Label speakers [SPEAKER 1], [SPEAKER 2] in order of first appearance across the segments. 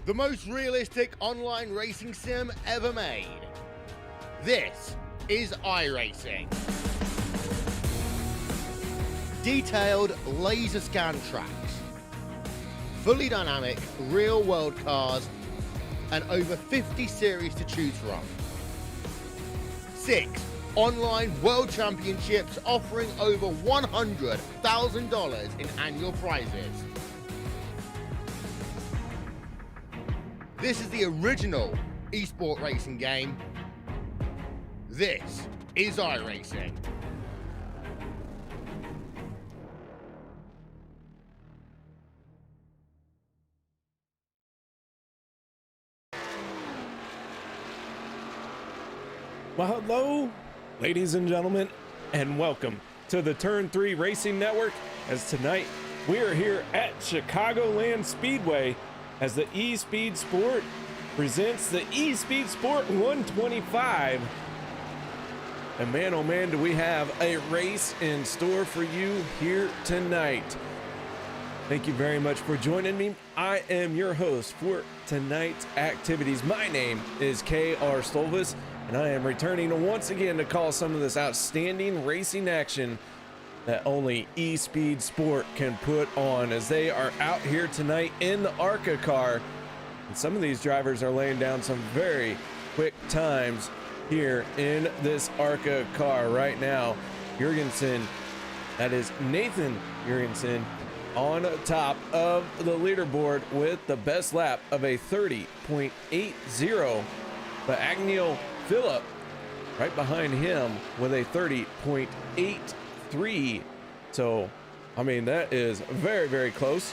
[SPEAKER 1] the most realistic online racing sim ever made. This is iRacing. Detailed laser scan tracks, fully dynamic real-world cars, and over 50 series to choose from. 6 online world championships offering over $100,000 in annual prizes. This is the original eSport racing game. This is iRacing.
[SPEAKER 2] Well, hello, ladies and gentlemen, and welcome to the Turn 3 Racing Network, as tonight we are here at Chicagoland Speedway as the eSPEED Sport presents the eSPEED Sport 125. And man, oh man, do we have a race in store for you here tonight. Thank you very much for joining me. I am your host for tonight's activities. My name is K.R. Stolvis, and I am returning once again to call some of this outstanding racing action that only eSPEED Sport can put on, as they are out here tonight in the ARCA car. And some of these drivers are laying down some very quick times here in this ARCA car right now. Jurgensen, that is Nathan Jurgensen, on top of the leaderboard with the best lap of a 30.80. But Agneil Phillip right behind him with a 30.83. So, I mean, that is very, very close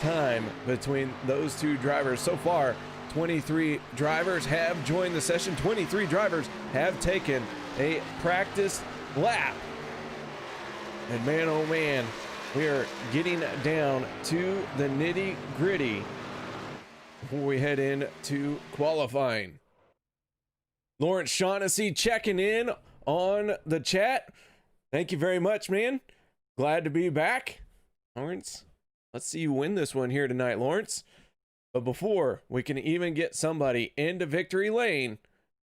[SPEAKER 2] time between those two drivers. So far, 23 drivers have joined the session. 23 drivers have taken a practice lap. And man, oh man, we are getting down to the nitty gritty before we head into qualifying. Lawrence Shaughnessy checking in on the chat. Thank you very much, man. Glad to be back. Lawrence, let's see you win this one here tonight, Lawrence. But before we can even get somebody into victory lane,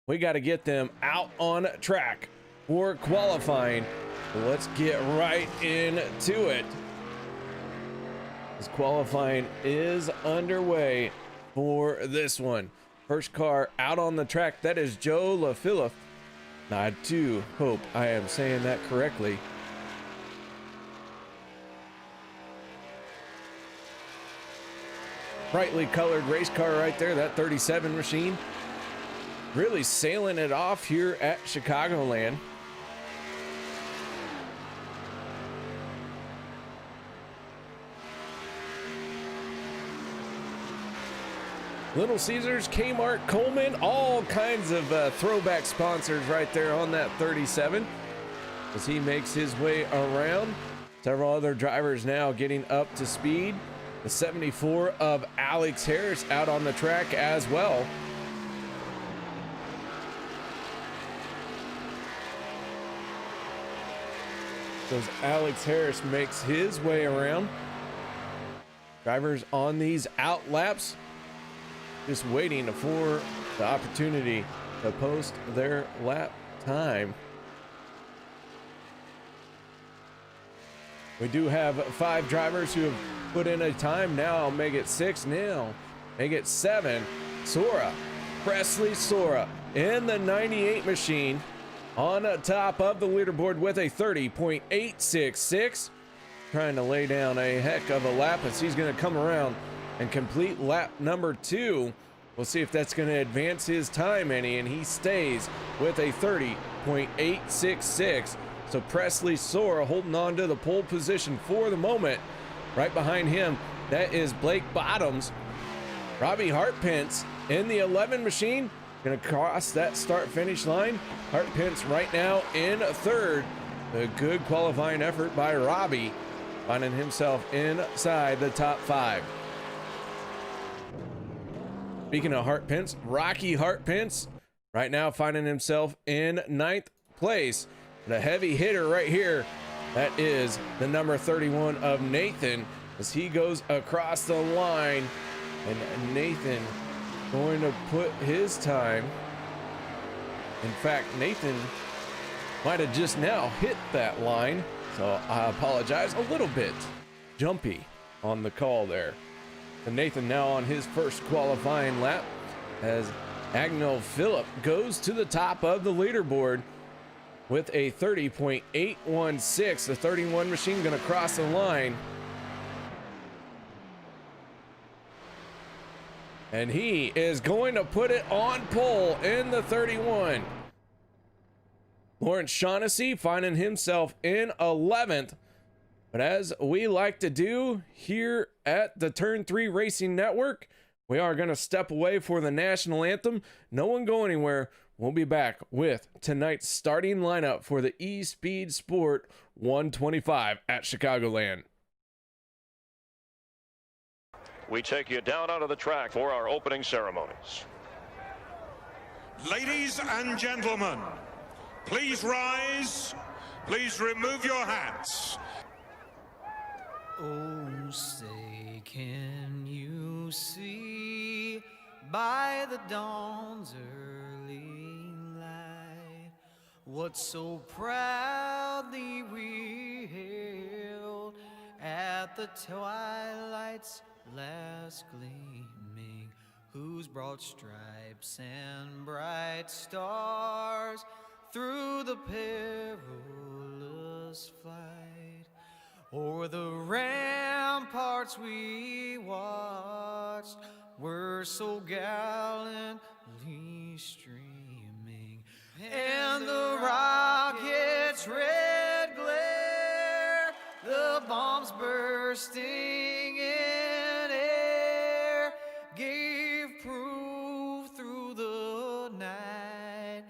[SPEAKER 2] we got to get them out on track for qualifying. So let's get right into it. This qualifying is underway for this one. First car out on the track, that is Joe LaFilippe. Now, I do hope I am saying that correctly. Brightly colored race car right there, that 37 machine. Really sailing it off here at Chicagoland. Little Caesars, Kmart, Coleman, all kinds of throwback sponsors right there on that 37 as he makes his way around. Several other drivers now getting up to speed. The 74 of Alex Harris out on the track as well. So as Alex Harris makes his way around, drivers on these out laps just waiting for the opportunity to post their lap time. We do have 5 drivers who have put in a time. Now I'll make it 6 now. Make it 7. Sora, Presley Sora in the 98 machine on top of the leaderboard with a 30.866. Trying to lay down a heck of a lap as he's going to come around and complete lap number 2. We'll see if that's going to advance his time any, and he stays with a 30.866. So Presley Sora holding on to the pole position for the moment. Right behind him, that is Blake Bottoms. Robbie Hartpence in the 11 machine, going to cross that start-finish line. Hartpence right now in 3rd. A good qualifying effort by Robbie, finding himself inside the top 5. Speaking of Hartpence, Rocky Hartpence right now finding himself in 9th place. The heavy hitter right here, that is the number 31 of Nathan, as he goes across the line And Nathan going to put his time. In fact, Nathan might have just now hit that line, so I apologize. A little bit jumpy on the call there. And Nathan now on his first qualifying lap as Agnell Phillip goes to the top of the leaderboard with a 30.816. The 31 machine going to cross the line. And he is going to put it on pole in the 31. Lawrence Shaughnessy finding himself in 11th. But as we like to do here at the Turn 3 Racing Network, we are going to step away for the national anthem. No one go anywhere. We'll be back with tonight's starting lineup for the eSPEED Sport 125 at Chicagoland.
[SPEAKER 3] We take you down onto the track for our opening ceremonies.
[SPEAKER 4] Ladies and gentlemen, please rise. Please remove your hats.
[SPEAKER 5] Oh, say, can you see by the dawn's early light what so proudly we hailed at the twilight's last gleaming, whose broad stripes and bright stars through the perilous flight o'er the ramparts we watched were so gallantly streaming, and the rocket's red glare, the bombs bursting in air, gave proof through the night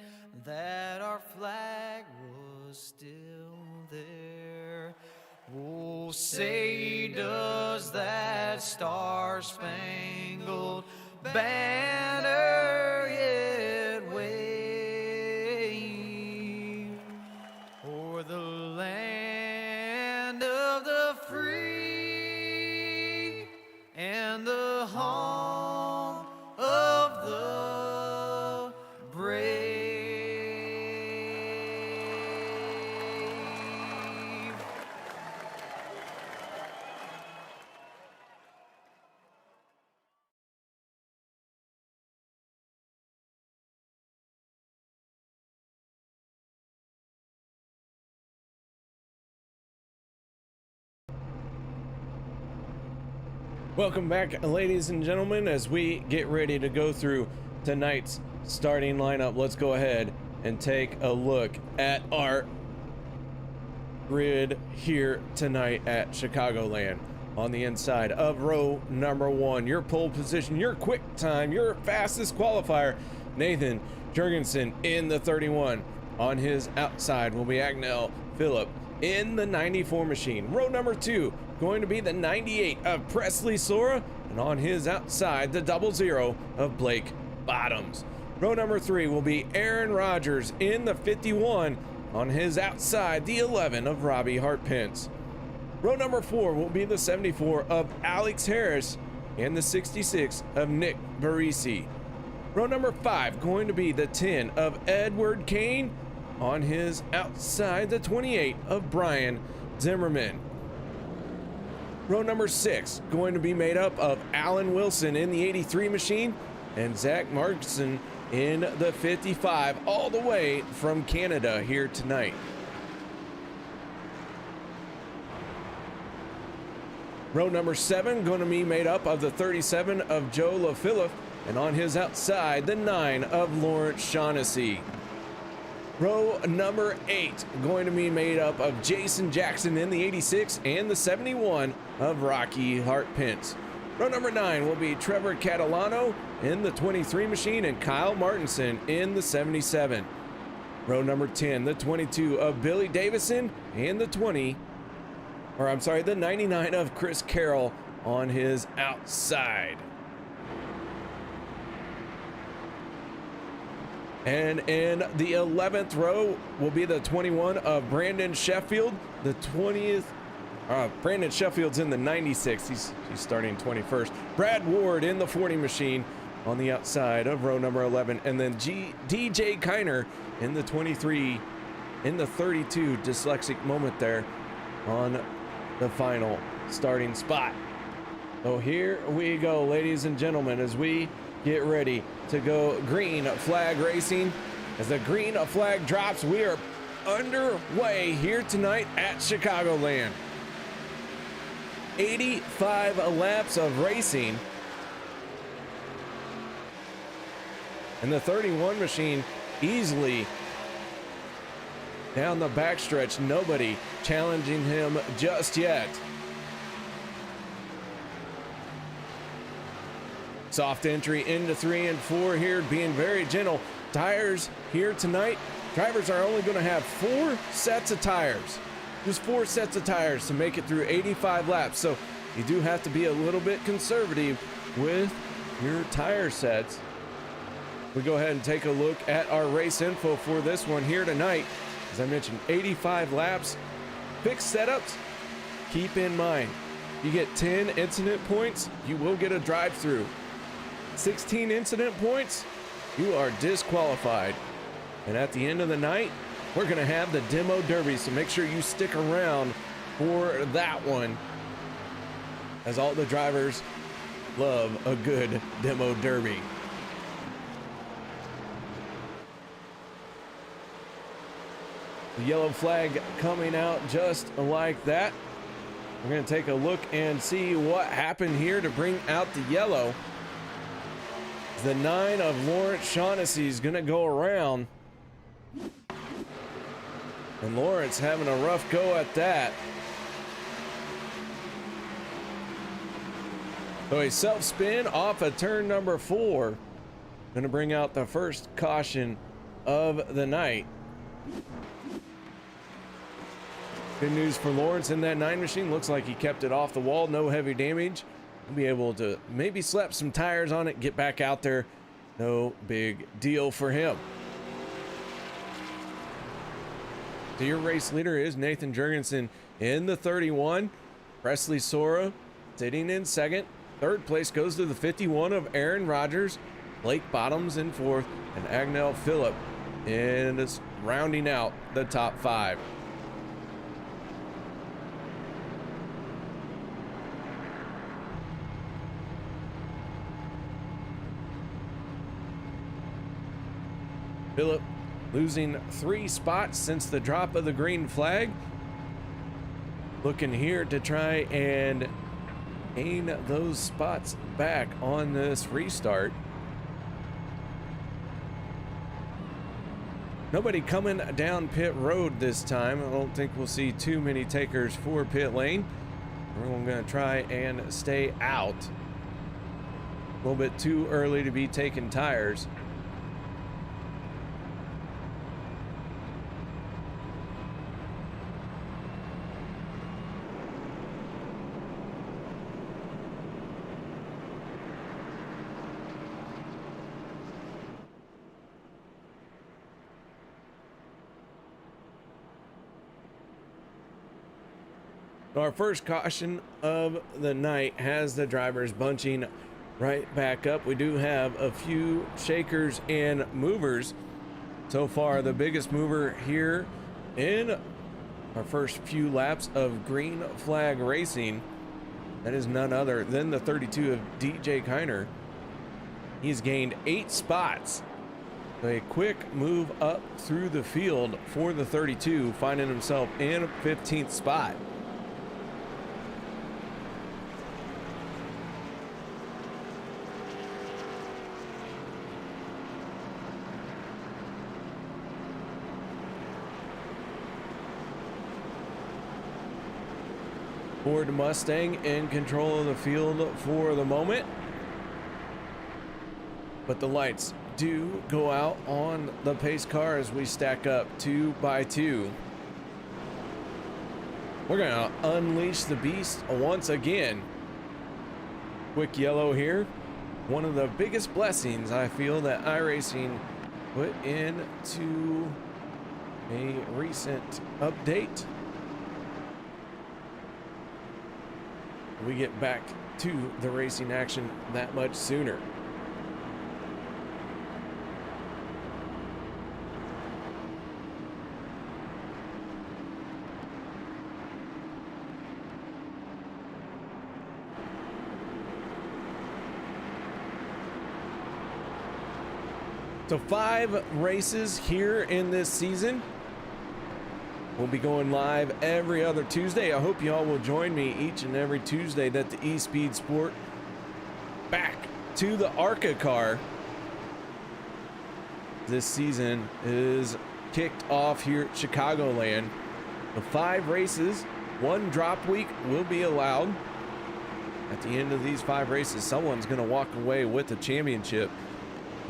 [SPEAKER 5] that our flag was still there. Oh, say does that star-spangled banner yet wave o'er the land of the free and the home of the brave?
[SPEAKER 2] Welcome back, ladies and gentlemen, as we get ready to go through tonight's starting lineup. Let's go ahead and take a look at our grid here tonight at Chicagoland. On the inside of row number 1, your pole position, your quick time, your fastest qualifier, Nathan Jurgensen in the 31. On his outside will be Agnell Phillip in the 94 machine. Row number 2 going to be the 98 of Presley Sora, and on his outside the 00 of Blake Bottoms. Row number 3 will be Aaron Rodgers in the 51. On his outside the 11 of Robbie Hartpence. Row number 4 will be the 74 of Alex Harris and the 66 of Nick Barisi. Row number 5 going to be the 10 of Edward Kane. On his outside the 28 of Brian Zimmerman. Row number 6 going to be made up of Alan Wilson in the 83 machine and Zach Markson in the 55, all the way from Canada here tonight. Row number 7 going to be made up of the 37 of Joe LaPhilip, and on his outside the 9 of Lawrence Shaughnessy. Row number 8 going to be made up of Jason Jackson in the 86 and the 71 of Rocky Hartpence. Row number 9 will be Trevor Catalano in the 23 machine and Kyle Martinson in the 77. Row number 10, the 22 of Billy Davison and the 99 of Chris Carroll on his outside. And in the 11th row will be the 21 of Brandon Sheffield, the 20th Brandon Sheffield's in the 96. He's starting 21st. Brad Ward in the 40 machine on the outside of row number 11. And then DJ Kiner in the 23, in the 32. Dyslexic moment there on the final starting spot. So here we go, ladies and gentlemen, as we get ready to go green flag racing. As the green flag drops, we are underway here tonight at Chicagoland. 85 laps of racing. And the 31 machine easily down the backstretch. Nobody challenging him just yet. Soft entry into 3 and 4 here, being very gentle. Tires here tonight. Drivers are only going to have 4 sets of tires. Just 4 sets of tires to make it through 85 laps. So you do have to be a little bit conservative with your tire sets. We go ahead and take a look at our race info for this one here tonight. As I mentioned, 85 laps, fixed setups. Keep in mind, you get 10 incident points, you will get a drive-through. 16 incident points, you are disqualified. And at the end of the night, we're going to have the demo derby, so make sure you stick around for that one, as all the drivers love a good demo derby. The yellow flag coming out just like that. We're going to take a look and see what happened here to bring out the yellow. The 9 of Lawrence Shaughnessy is going to go around. And Lawrence having a rough go at that. So a self-spin off of turn number 4. Going to bring out the first caution of the night. Good news for Lawrence in that 9 machine. Looks like he kept it off the wall. No heavy damage. He'll be able to maybe slap some tires on it, get back out there. No big deal for him. So your race leader is Nathan Jurgensen in the 31. Presley Sora sitting in second. Third place goes to the 51 of Aaron Rodgers. Blake Bottoms in fourth. And Agnell Phillip is rounding out the top 5. Phillip losing 3 spots since the drop of the green flag. Looking here to try and gain those spots back on this restart. Nobody coming down pit road this time. I don't think we'll see too many takers for pit lane. We're going to try and stay out. A little bit too early to be taking tires. Our first caution of the night has the drivers bunching right back up. We do have a few shakers and movers. So far, the biggest mover here in our first few laps of green flag racing, that is none other than the 32 of DJ Kiner. He's gained 8 spots. A quick move up through the field for the 32, finding himself in 15th spot. Ford Mustang in control of the field for the moment. But the lights do go out on the pace car as we stack up 2 by 2. We're going to unleash the beast once again. Quick yellow here. One of the biggest blessings I feel that iRacing put into a recent update. we get back to the racing action that much sooner. So 5 races here in this season. We'll be going live every other Tuesday. I hope y'all will join me each and every Tuesday that the eSPEED Sport back to the ARCA car this season is kicked off here at Chicagoland. The 5 races, 1 drop week will be allowed. At the end of these 5 races, someone's going to walk away with the championship.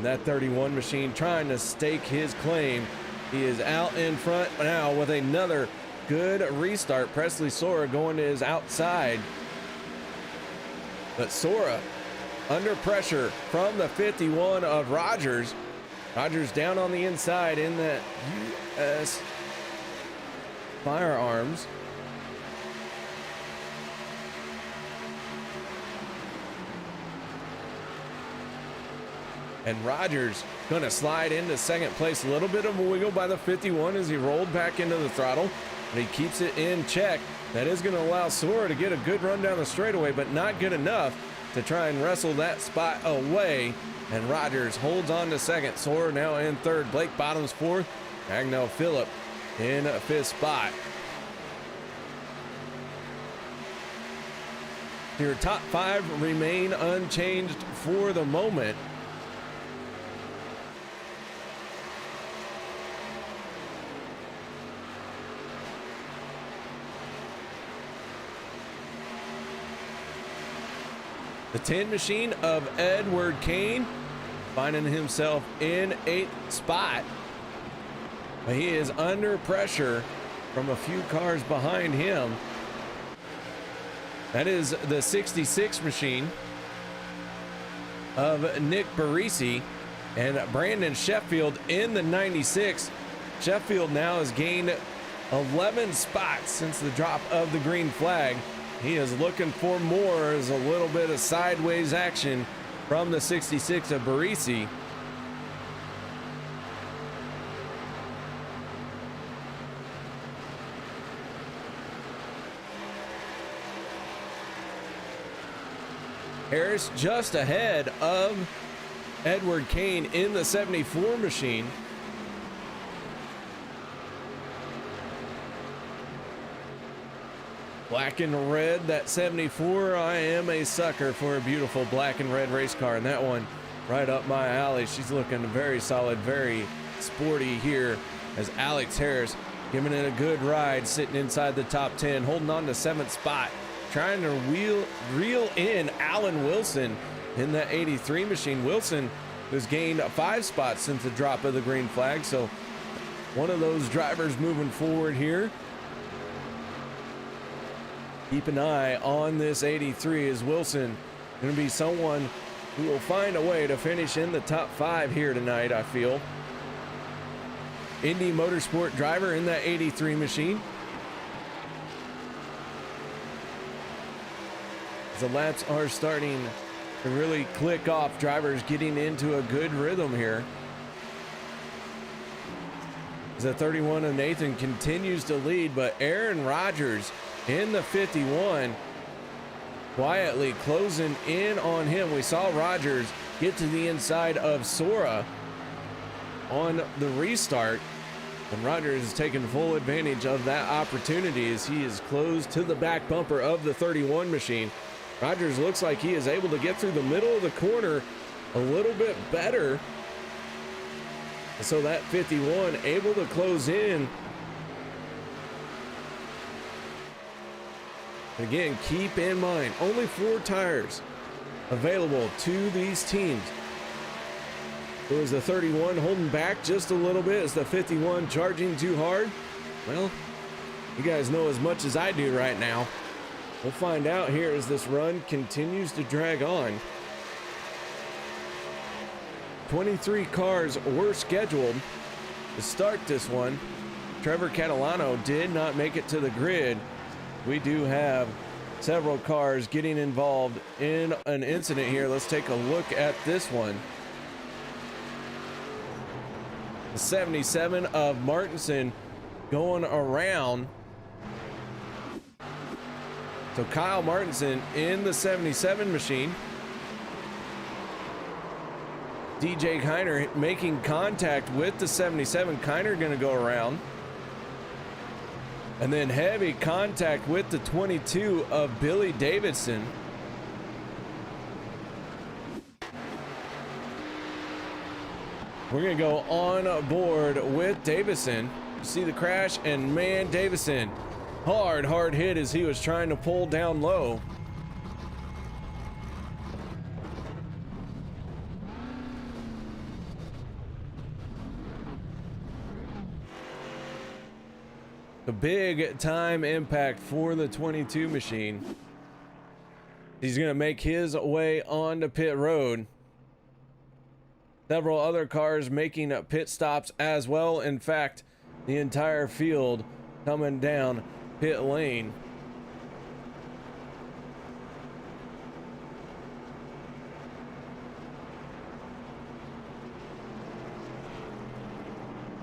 [SPEAKER 2] That 31 machine trying to stake his claim. He is out in front now with another good restart. Presley Sora going to his outside. But Sora under pressure from the 51 of Rogers. Rogers down on the inside in that US Firearms. And Rogers gonna slide into second place. A little bit of a wiggle by the 51 as he rolled back into the throttle, but he keeps it in check. That is gonna allow Sora to get a good run down the straightaway, but not good enough to try and wrestle that spot away. And Rogers holds on to second. Sora now in third. Blake Bottoms fourth. Agnell Phillip in fifth spot. Your top 5 remain unchanged for the moment. The 10 machine of Edward Kane finding himself in 8th spot. But he is under pressure from a few cars behind him. That is the 66 machine of Nick Barisi and Brandon Sheffield in the 96. Sheffield now has gained 11 spots since the drop of the green flag. He is looking for more as a little bit of sideways action from the 66 of Barisi. Harris just ahead of Edward Kane in the 74 machine. Black and red, that 74. I am a sucker for a beautiful black and red race car, and that one right up my alley. She's looking very solid, very sporty here as Alex Harris giving it a good ride, sitting inside the top 10, holding on to 7th spot, trying to reel in Alan Wilson in that 83 machine. Wilson has gained 5 spots since the drop of the green flag, so one of those drivers moving forward here. Keep an eye on this 83 as Wilson going to be someone who will find a way to finish in the top 5 here tonight, I feel. Indy Motorsport driver in that 83 machine. As the laps are starting to really click off, drivers getting into a good rhythm here. As the 31 of Nathan continues to lead, but Aaron Rodgers in the 51 quietly closing in on him. We saw Rodgers get to the inside of Sora on the restart, and Rodgers is taking full advantage of that opportunity as he is close to the back bumper of the 31 machine. Rodgers looks like he is able to get through the middle of the corner a little bit better. So that 51 able to close in. Again, keep in mind, only 4 tires available to these teams. It was the 31 holding back just a little bit. Is the 51 charging too hard? Well, you guys know as much as I do right now. We'll find out here as this run continues to drag on. 23 cars were scheduled to start this one. Trevor Catalano did not make it to the grid. We do have several cars getting involved in an incident here. Let's take a look at this one. The 77 of Martinson going around. So Kyle Martinson in the 77 machine. DJ Kiner making contact with the 77. Kiner going to go around. And then heavy contact with the 22 of Billy Davidson. We're going to go on board with Davison. See the crash, and man, Davison, hard hit as he was trying to pull down low. A big time impact for the 22 machine. He's going to make his way onto pit road. Several other cars making pit stops as well. In fact, the entire field coming down pit lane.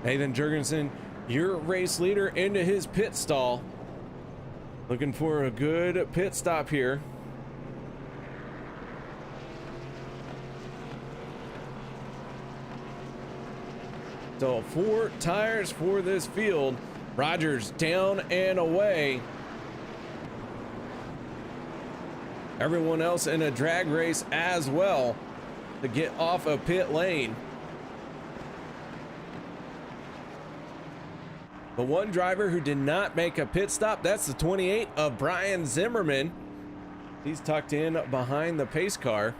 [SPEAKER 2] Nathan Jurgensen, your race leader, into his pit stall. Looking for a good pit stop here. So 4 tires for this field. Rogers down and away. Everyone else in a drag race as well to get off a pit lane. The one driver who did not make a pit stop, that's the 28 of Brian Zimmerman. He's tucked in behind the pace car.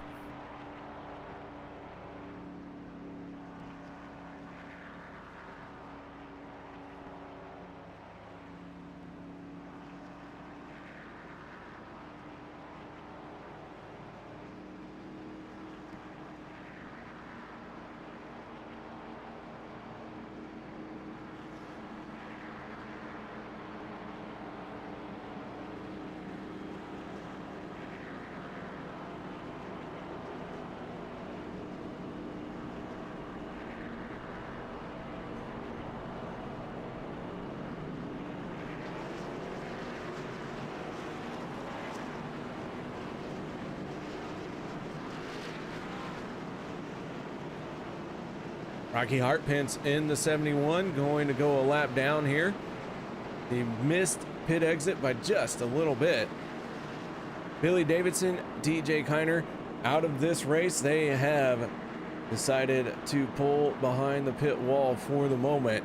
[SPEAKER 2] Rocky Hartpence in the 71 going to go a lap down here. He missed pit exit by just a little bit. Billy Davidson, DJ Kiner out of this race. They have decided to pull behind the pit wall for the moment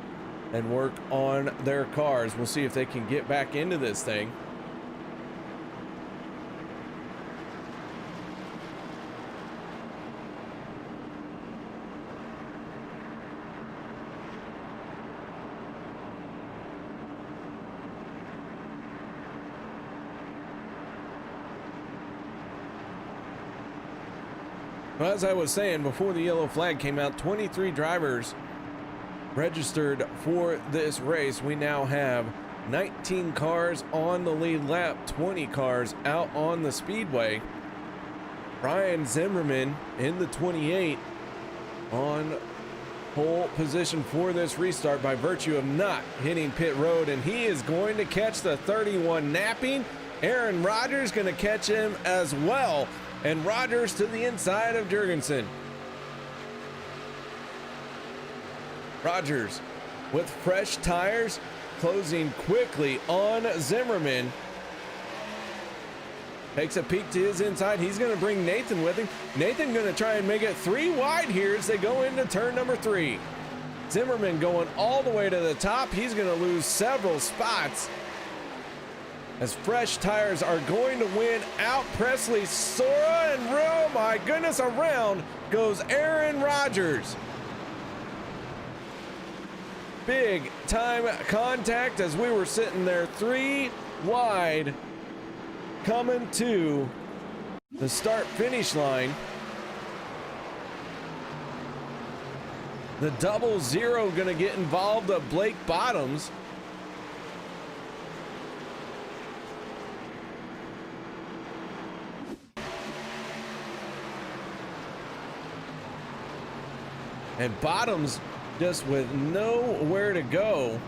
[SPEAKER 2] and work on their cars. We'll see if they can get back into this thing. Well, as I was saying, before the yellow flag came out, 23 drivers registered for this race. We now have 19 cars on the lead lap, 20 cars out on the speedway. Brian Zimmerman in the 28 on pole position for this restart by virtue of not hitting pit road, and he is going to catch the 31 napping. Aaron Rodgers going to catch him as well. And Rogers to the inside of Jurgensen. Rogers with fresh tires, closing quickly on Zimmerman. Takes a peek to his inside. He's going to bring Nathan with him. Nathan going to try and make it 3 wide here as they go into turn number 3. Zimmerman going all the way to the top. He's going to lose several spots as fresh tires are going to win out Presley Sora, and oh my goodness, around goes Aaron Rodgers. Big time contact as we were sitting there 3 wide coming to the start finish line. The 00 gonna get involved of Blake Bottoms. and Bottoms just with nowhere to go.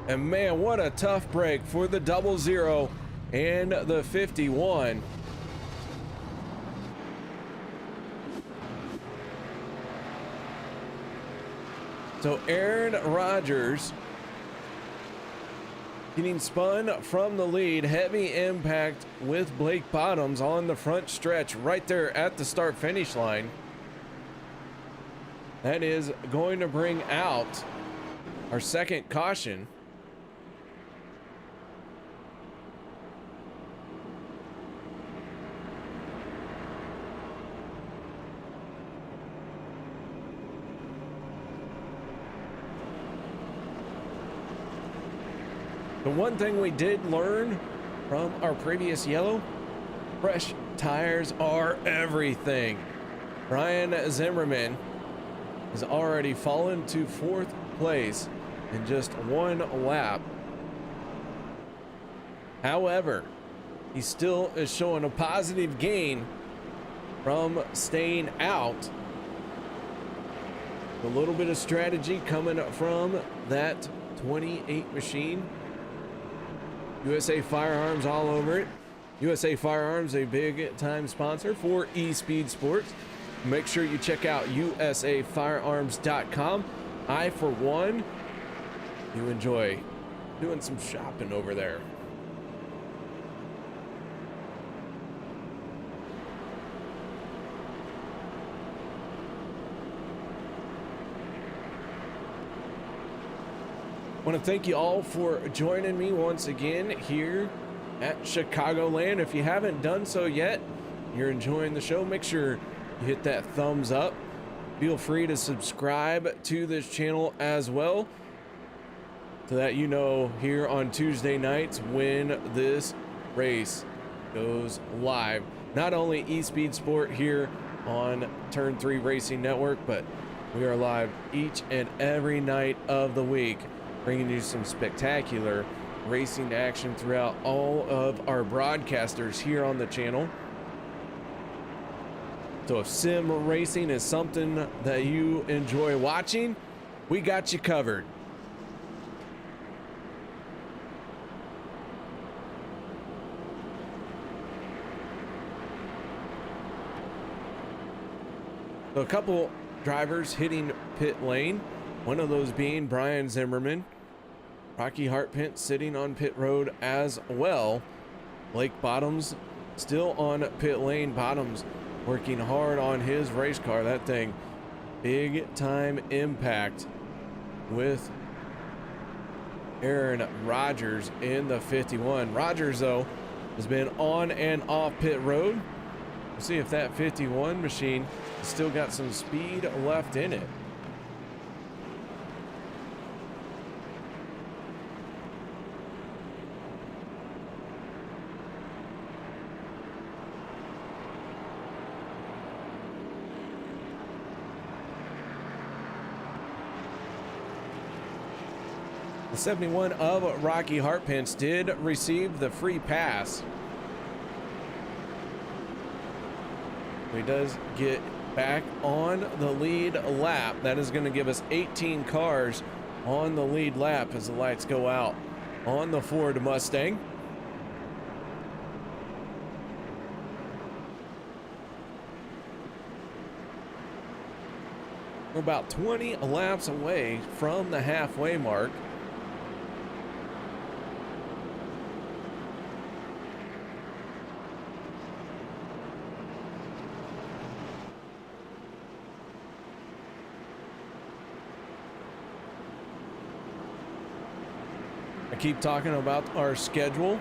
[SPEAKER 2] And man, what a tough break for the 00 and the 51. So Aaron Rodgers getting spun from the lead. Heavy impact with Blake Bottoms on the front stretch right there at the start finish line. That is going to bring out our second caution. The one thing we did learn from our previous yellow, fresh tires are everything. Brian Zimmerman has already fallen to 4th place in just 1 lap. However, he still is showing a positive gain from staying out. A little bit of strategy coming from that 28 machine. USA Firearms all over it. USA Firearms, a big time sponsor for eSPEED Sports. Make sure you check out usafirearms.com. I, for one, do enjoy doing some shopping over there. I want to thank you all for joining me once again here at Chicagoland. If you haven't done so yet, you're enjoying the show, make sure you hit that thumbs up. Feel free to subscribe to this channel as well, so that you know here on Tuesday nights when this race goes live. Not only eSPEED Sport here on Turn 3 Racing Network, but we are live each and every night of the week, bringing you some spectacular racing action throughout all of our broadcasters here on the channel. So if sim racing is something that you enjoy watching, we got you covered. So a couple drivers hitting pit lane, one of those being Brian Zimmerman. Rocky Hartpint sitting on pit road as well. Blake Bottoms still on pit lane. Bottoms working hard on his race car. That thing, big time impact with Aaron Rodgers in the 51. Rodgers, though, has been on and off pit road. We'll see if that 51 machine has still got some speed left in it. The 71 of Rocky Hartpints did receive the free pass. He does get back on the lead lap. That is going to give us 18 cars on the lead lap as the lights go out on the Ford Mustang. We're about 20 laps away from the halfway mark. I keep talking about our schedule.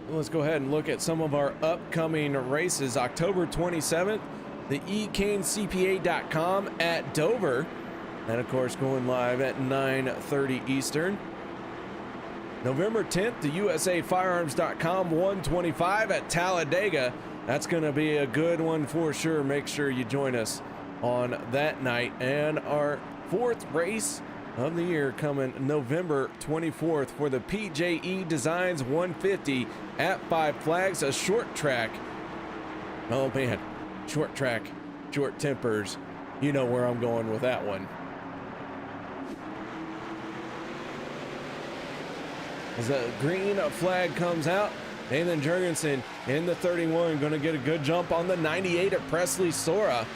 [SPEAKER 2] Let's go ahead and look at some of our upcoming races. October 27th, the ecanecpa.com at Dover. And of course, going live at 9:30 Eastern. November 10th, the usafirearms.com 125 at Talladega. That's going to be a good one for sure. Make sure you join us on that night. And our fourth race of the year coming November 24th for the PJE Designs 150 at Five Flags, a short track. Oh man, short track, short tempers. You know where I'm going with that one. As the green flag comes out, Nathan Jurgensen in the 31 going to get a good jump on the 98 at Presley Sora.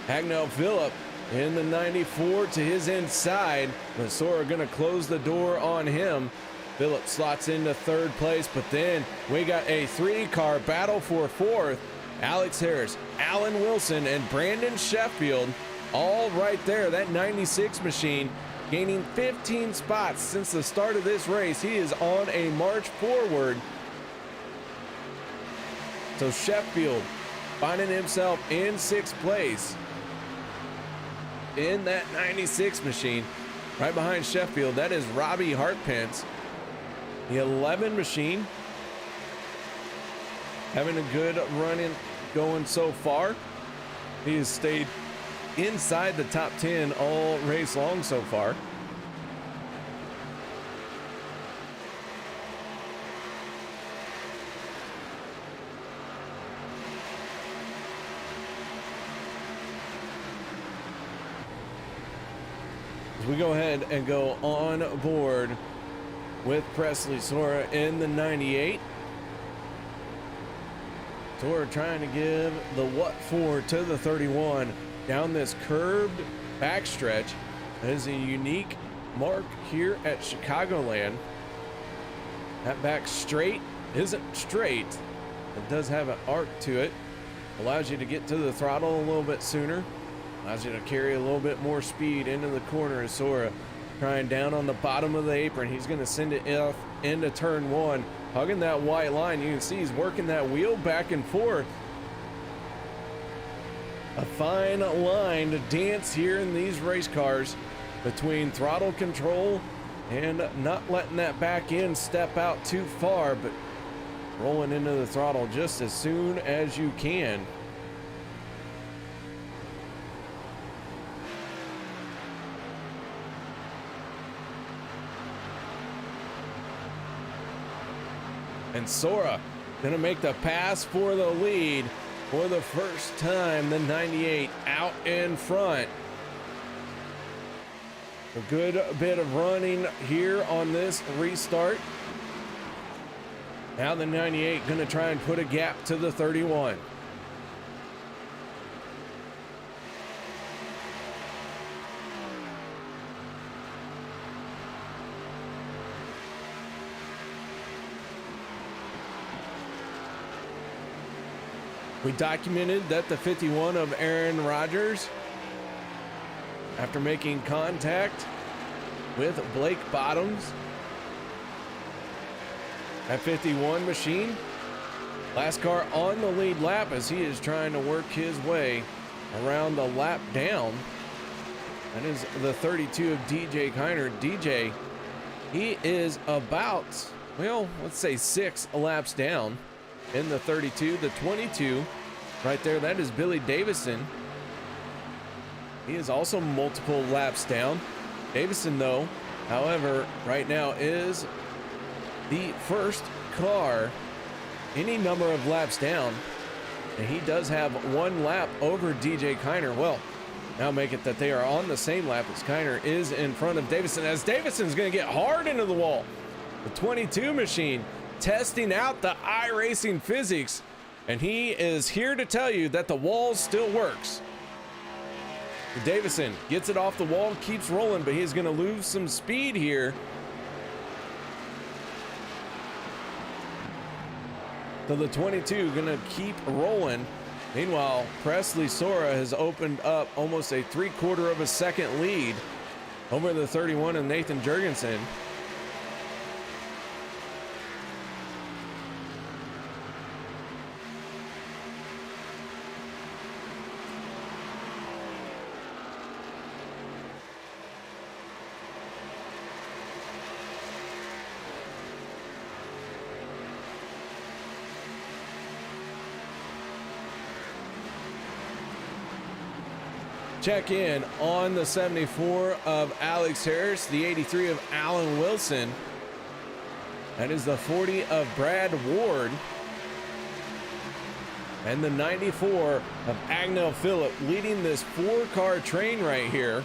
[SPEAKER 2] Hagnell Phillip in the 94 to his inside, but Sora going to close the door on him. Phillip slots into third place, but then we got a three-car battle for fourth. Alex Harris, Alan Wilson, and Brandon Sheffield all right there. That 96 machine gaining 15 spots since the start of this race. He is on a march forward. So Sheffield finding himself in sixth place in that 96 machine. Right behind Sheffield, that is Robbie Hartpence. The 11 machine having a good run in going so far. He has stayed inside the top 10 all race long so far. As we go ahead and go on board with Presley Sora in the 98. Sora trying to give the what for to the 31 down this curved backstretch. That is a unique mark here at Chicagoland. That back straight isn't straight. It does have an arc to it. Allows you to get to the throttle a little bit sooner. Allows you to carry a little bit more speed into the corner. As Sora trying down on the bottom of the apron. He's going to send it off into turn one. Hugging that white line. You can see he's working that wheel back and forth. A fine line to dance here in these race cars between throttle control and not letting that back end step out too far, but rolling into the throttle just as soon as you can. And Sora gonna make the pass for the lead for the first time. The 98 out in front. A good bit of running here on this restart. Now the 98 gonna try and put a gap to the 31. We documented that the 51 of Aaron Rodgers, after making contact with Blake Bottoms, that 51 machine, last car on the lead lap as he is trying to work his way around the lap down. That is the 32 of DJ Kiner. DJ, he is about, well, let's say 6 laps down in the 32. The 22 right there, that is Billy Davison. He is also multiple laps down. Davison, though, however, right now is the first car any number of laps down, and he does have 1 lap over DJ Kiner. Well, now make it that they are on the same lap as Kiner is in front of Davison, as Davison's going to get hard into the wall. The 22 machine testing out the iRacing physics, and he is here to tell you that the wall still works. Davison gets it off the wall, keeps rolling, but he's going to lose some speed here. So the 22 going to keep rolling. Meanwhile, Presley Sora has opened up almost a 3/4 of a second lead over the 31 of Nathan Jurgensen. check in on the 74 of Alex Harris, the 83 of Alan Wilson. That is the 40 of Brad Ward. And the 94 of Agnell Phillip leading this 4-car train right here.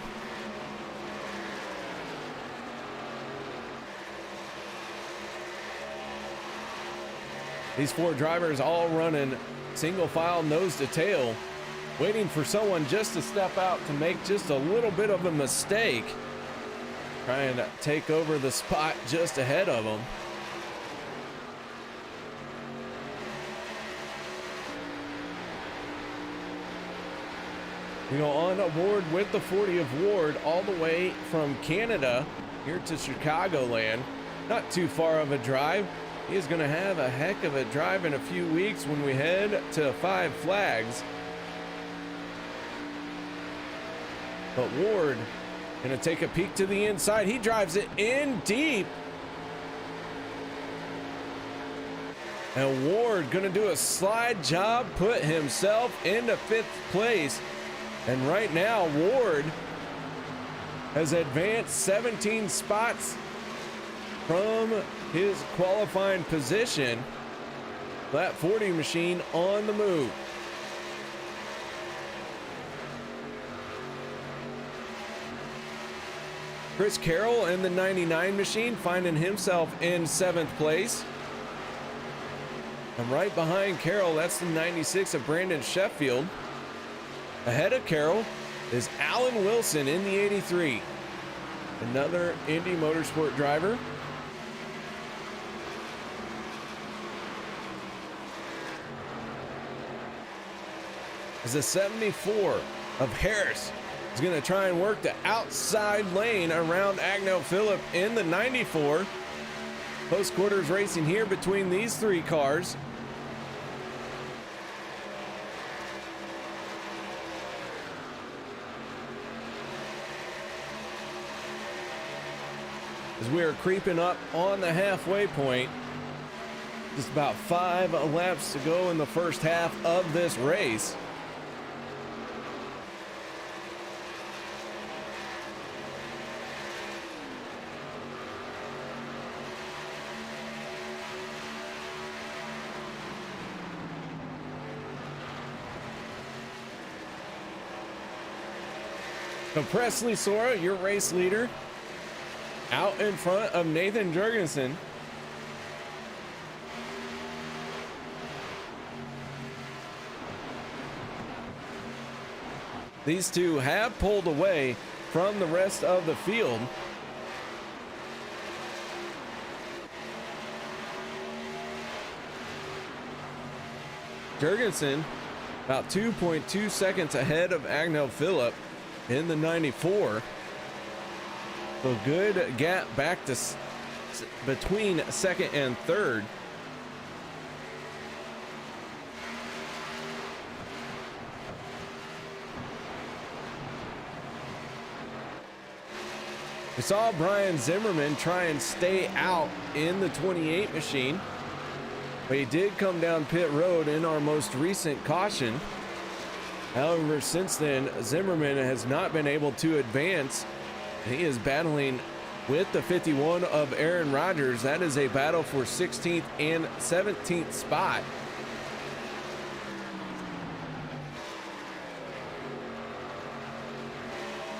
[SPEAKER 2] These 4 drivers all running single file nose to tail, waiting for someone just to step out to make just a little bit of a mistake, trying to take over the spot just ahead of them. You know, on board with the 40 of Ward all the way from Canada here to Chicagoland. Not too far of a drive. He is going to have a heck of a drive in a few weeks when we head to Five Flags. But Ward going to take a peek to the inside. He drives it in deep. And Ward going to do a slide job, put himself into 5th place. And right now, Ward has advanced 17 spots from his qualifying position. That 40 machine on the move. Chris Carroll in the 99 machine finding himself in 7th place. And right behind Carroll, that's the 96 of Brandon Sheffield. Ahead of Carroll is Alan Wilson in the 83. Another Indy Motorsport driver. As the 74 of Harris is going to try and work the outside lane around Agnell Phillip in the 94. Close quarters racing here between these 3 cars. As we are creeping up on the halfway point, just about 5 laps to go in the first half of this race. So Presley Sora, your race leader, out in front of Nathan Jurgensen. These two have pulled away from the rest of the field. Jurgensen about 2.2 seconds ahead of Agnell Phillip in the 94. So good gap back to between 2nd and 3rd. We saw Brian Zimmerman try and stay out in the 28 machine, but he did come down pit road in our most recent caution. However, since then, Zimmerman has not been able to advance. He is battling with the 51 of Aaron Rodgers. That is a battle for 16th and 17th spot.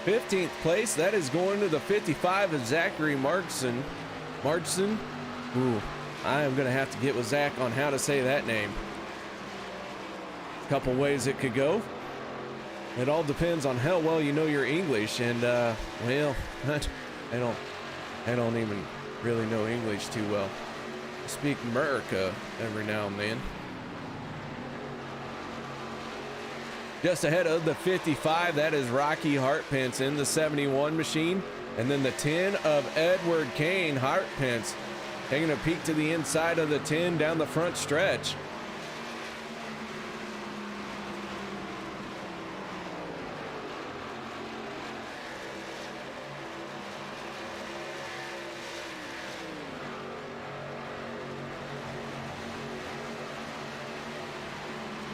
[SPEAKER 2] '15th place, that is going to the 55 of Zachary Markson. Ooh, I am going to have to get with Zach on how to say that name. A couple ways it could go. It all depends on how well you know your English, and well, I don't even really know English too well. I speak America every now and then. Just ahead of the 55, that is Rocky Hartpence in the 71 machine, and then the 10 of Edward Kane. Hartpence taking a peek to the inside of the 10 down the front stretch.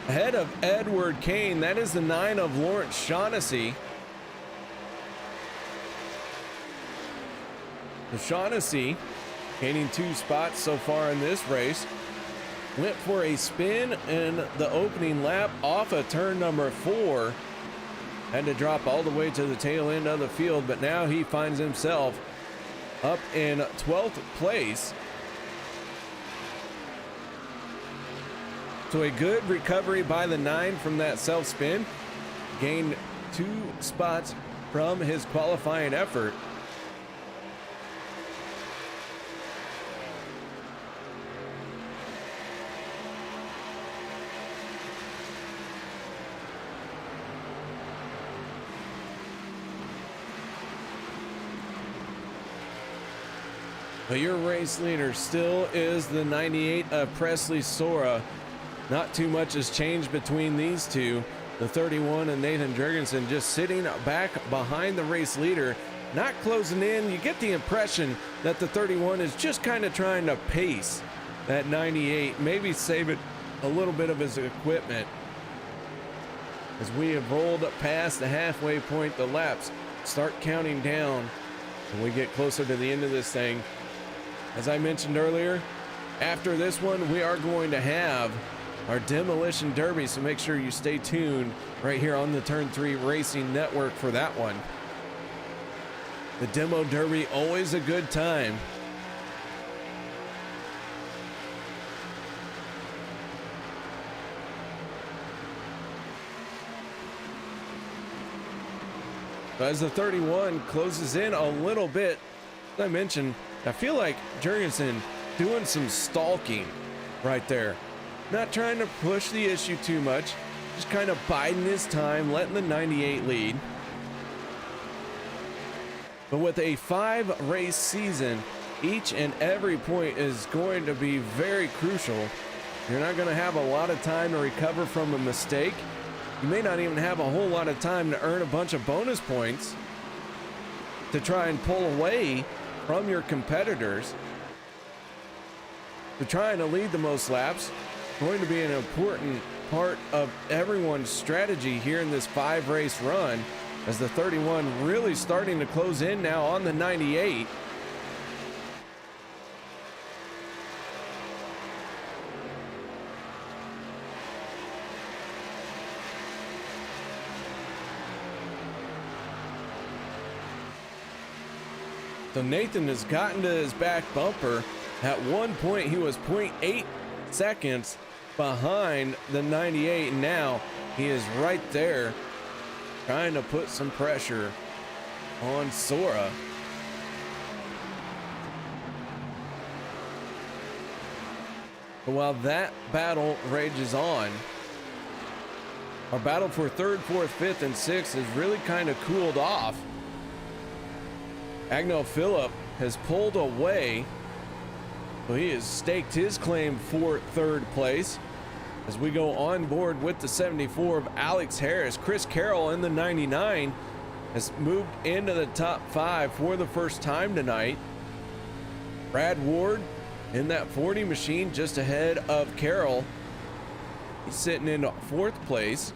[SPEAKER 2] Ahead of Edward Kane, that is the 9 of Lawrence Shaughnessy. O'Shaughnessy, gaining 2 spots so far in this race, went for a spin in the opening lap off of turn number 4. Had to drop all the way to the tail end of the field, but now he finds himself up in 12th place. So a good recovery by the 9 from that self spin. Gained 2 spots from his qualifying effort. But your race leader still is the 98 of Presley Sora. Not too much has changed between these two. The 31 and Nathan Jurgensen just sitting back behind the race leader, not closing in. You get the impression that the 31 is just kind of trying to pace that 98, maybe save it a little bit of his equipment. As we have rolled past the halfway point, the laps start counting down and we get closer to the end of this thing. As I mentioned earlier, after this one, we are going to have our Demolition Derby, so make sure you stay tuned right here on the Turn 3 Racing Network for that one. The Demo Derby, always a good time. As the 31 closes in a little bit, as I mentioned, I feel like Jurgensen doing some stalking right there. Not trying to push the issue too much, just kind of biding his time, letting the 98 lead. But with a 5-race season, each and every point is going to be very crucial. You're not going to have a lot of time to recover from a mistake. You may not even have a whole lot of time to earn a bunch of bonus points to try and pull away from your competitors. To trying to lead the most laps, going to be an important part of everyone's strategy here in this 5-race run, as the 31 really starting to close in now on the 98. So Nathan has gotten to his back bumper. At one point, he was 0.8 seconds behind the 98. And now he is right there trying to put some pressure on Sora. But while that battle rages on, our battle for 3rd, 4th, 5th, and 6th has really kind of cooled off. Agnell Phillip has pulled away, so he has staked his claim for 3rd place. As we go on board with the 74 of Alex Harris, Chris Carroll in the 99 has moved into the top 5 for the first time tonight. Brad Ward in that 40 machine just ahead of Carroll. He's sitting in 4th place.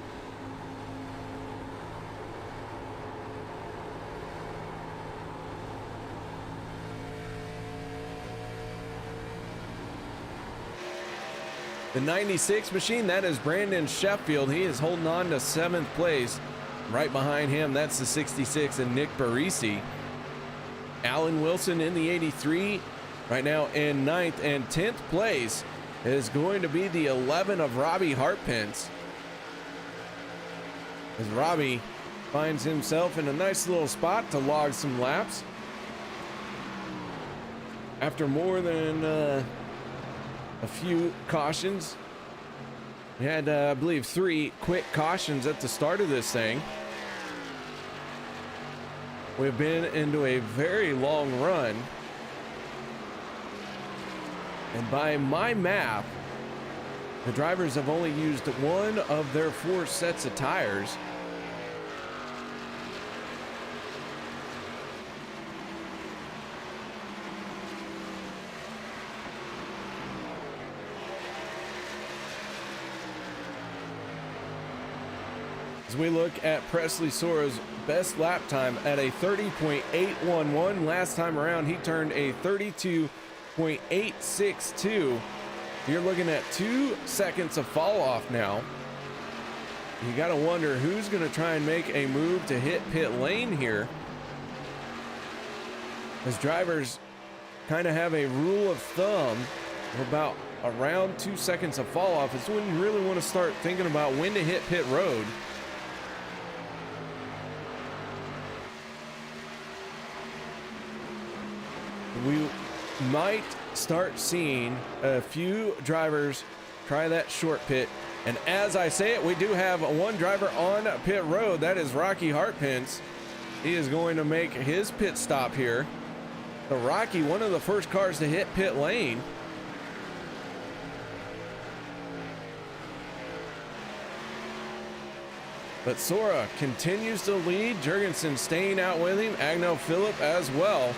[SPEAKER 2] The 96 machine, that is Brandon Sheffield. He is holding on to 7th place. Right behind him, that's the 66 and Nick Barisi. Alan Wilson in the 83, right now in 9th, and 10th place is going to be the 11 of Robbie Hartpence. As Robbie finds himself in a nice little spot to log some laps. After more than a few cautions. We had, I believe, 3 quick cautions at the start of this thing. We've been into a very long run. And by my math, the drivers have only used 1 of their 4 sets of tires. as we look at Presley Sora's best lap time at a 30.811. Last time around, he turned a 32.862. You're looking at 2 seconds of fall off now. You got to wonder who's going to try and make a move to hit pit lane here, as drivers kind of have a rule of thumb of about around 2 seconds of fall off is when you really want to start thinking about when to hit pit road. We might start seeing a few drivers try that short pit. And as I say it, we do have one driver on pit road. That is Rocky Hartpence. He is going to make his pit stop here. So Rocky, one of the first cars to hit pit lane. But Sora continues to lead. Jurgensen staying out with him. Agno Phillip as well.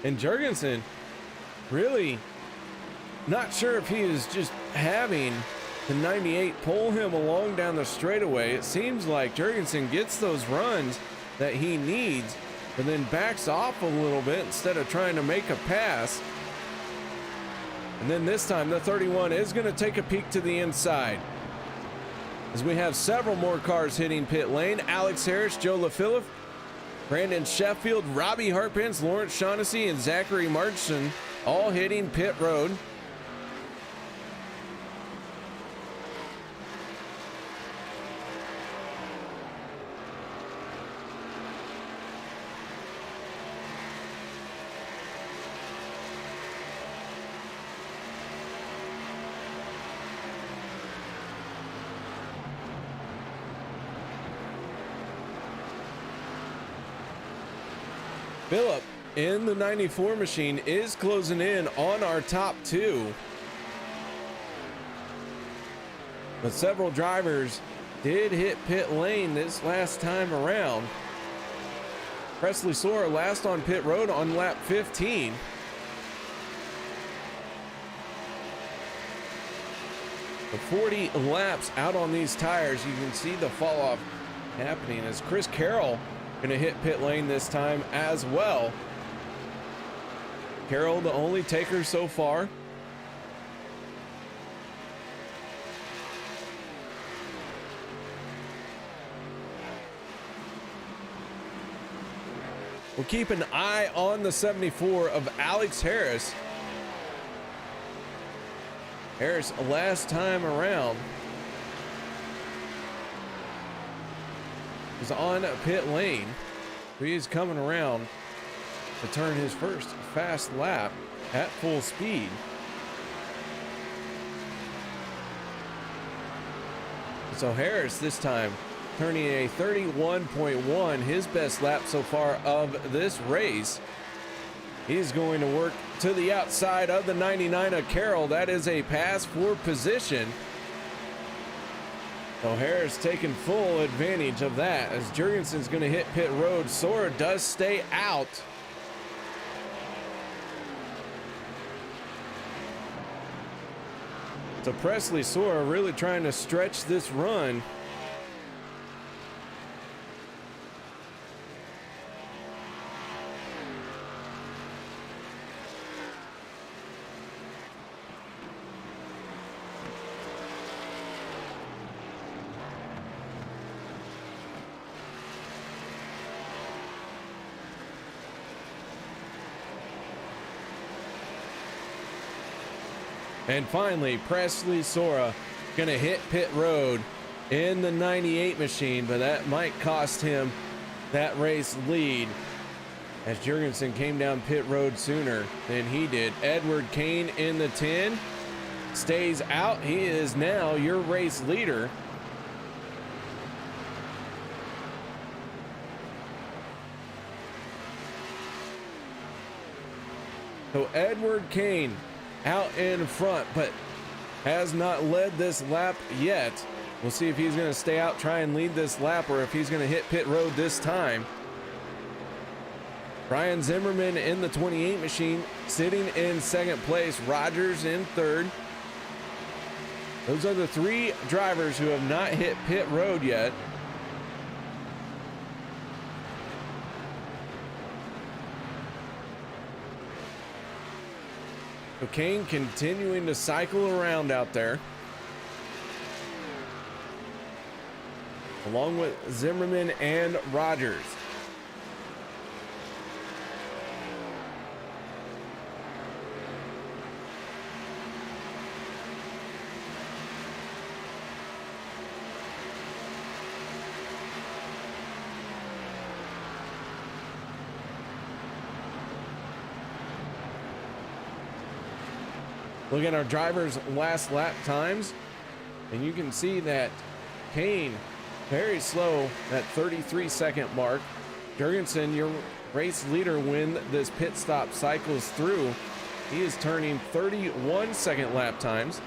[SPEAKER 2] And Jurgensen, really not sure if he is just having the 98 pull him along down the straightaway. It seems like Jurgensen gets those runs that he needs, but then backs off a little bit instead of trying to make a pass. And then this time the 31 is going to take a peek to the inside, as we have several more cars hitting pit lane. Alex Harris, Joe LaFillip, Brandon Sheffield, Robbie Hartpence, Lawrence Shaughnessy, and Zachary Marchson all hitting pit road. Phillip in the 94 machine is closing in on our top two. But several drivers did hit pit lane this last time around. Presley Sora last on pit road on lap 15. The 40 laps out on these tires, you can see the fall off happening as Chris Carroll going to hit pit lane this time as well. Carroll, the only taker so far. We'll keep an eye on the 74 of Alex Harris. Harris last time around was on pit lane. He's coming around to turn his first fast lap at full speed. So Harris this time turning a 31.1, his best lap so far of this race. He's going to work to the outside of the 99 of Carroll. That is a pass for position. So Harris taking full advantage of that as Jurgensen's going to hit pit road. Sora does stay out. So Presley Sora really trying to stretch this run. And finally, Presley Sora going to hit pit road in the 98 machine, but that might cost him that race lead as Jurgensen came down pit road sooner than he did. Edward Kane in the 10 stays out. He is now your race leader. So Edward Kane out in front, but has not led this lap yet. We'll see if he's going to stay out, try and lead this lap, or if he's going to hit pit road this time. Brian Zimmerman in the 28 machine sitting in second place. Rogers in third. Those are the three drivers who have not hit pit road yet. So Kane continuing to cycle around out there, along with Zimmerman and Rogers. Look at our drivers' last lap times, and you can see that Kane very slow at 33-second mark. Jurgensen, your race leader when this pit stop cycles through, he is turning 31-second lap times.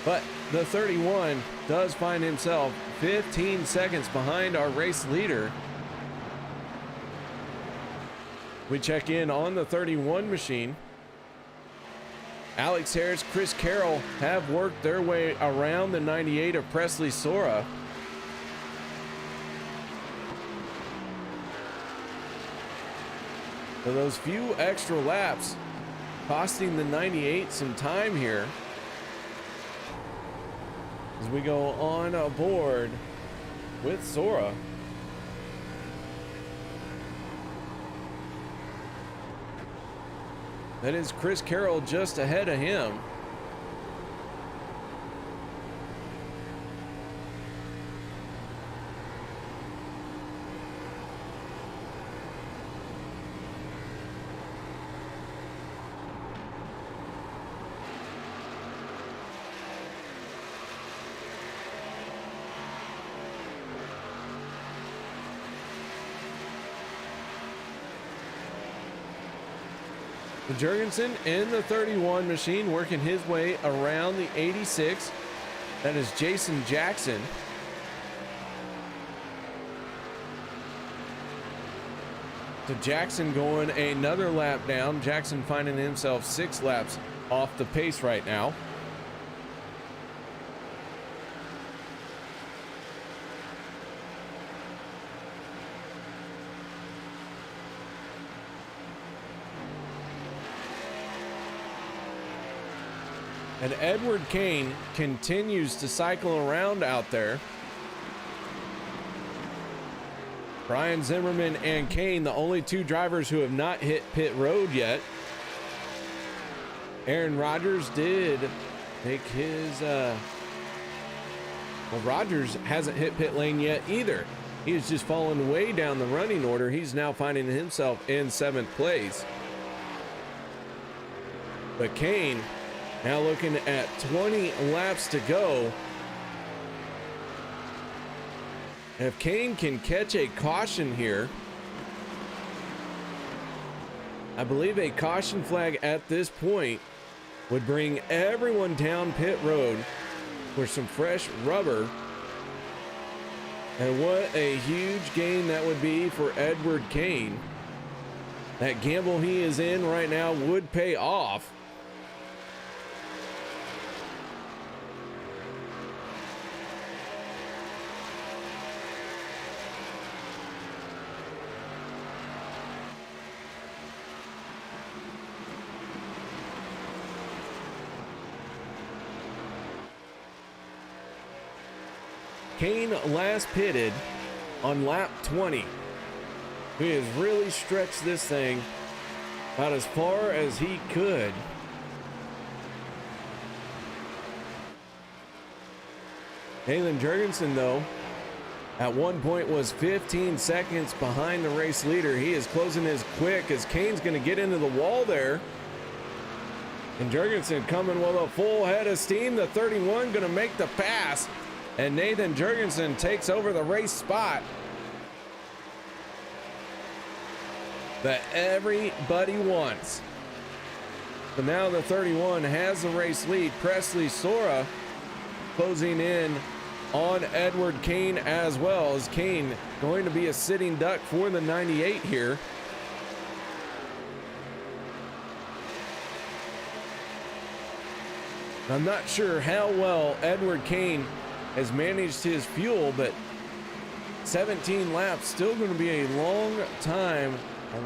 [SPEAKER 2] But the 31 does find himself 15 seconds behind our race leader. We check in on the 31 machine. Alex Harris, Chris Carroll have worked their way around the 98 of Presley Sora. So those few extra laps costing the 98 some time here as we go on aboard with Sora. That is Chris Carroll just ahead of him. Jurgensen in the 31 machine working his way around the 86. That is Jason Jackson. So Jackson going another lap down. Jackson finding himself 6 laps off the pace right now. And Edward Kane continues to cycle around out there. Brian Zimmerman and Kane, the only two drivers who have not hit pit road yet. Aaron Rodgers did make his, well, Rodgers hasn't hit pit lane yet either. He has just fallen way down the running order. He's now finding himself in 7th place. But Kane, now looking at 20 laps to go. And if Kane can catch a caution here, I believe a caution flag at this point would bring everyone down pit road for some fresh rubber. And what a huge gain that would be for Edward Kane. That gamble he is in right now would pay off. Kane last pitted on lap 20. He has really stretched this thing about as far as he could. Nathan Jurgensen, though, at one point was 15 seconds behind the race leader. He is closing as quick as Kane's going to get into the wall there. And Jurgensen coming with a full head of steam. The 31 going to make the pass. And Nathan Jurgensen takes over the race spot that everybody wants. But now the 31 has the race lead. Presley Sora closing in on Edward Kane as well, as Kane going to be a sitting duck for the 98 here. I'm not sure how well Edward Kane has managed his fuel, but 17 laps, still going to be a long time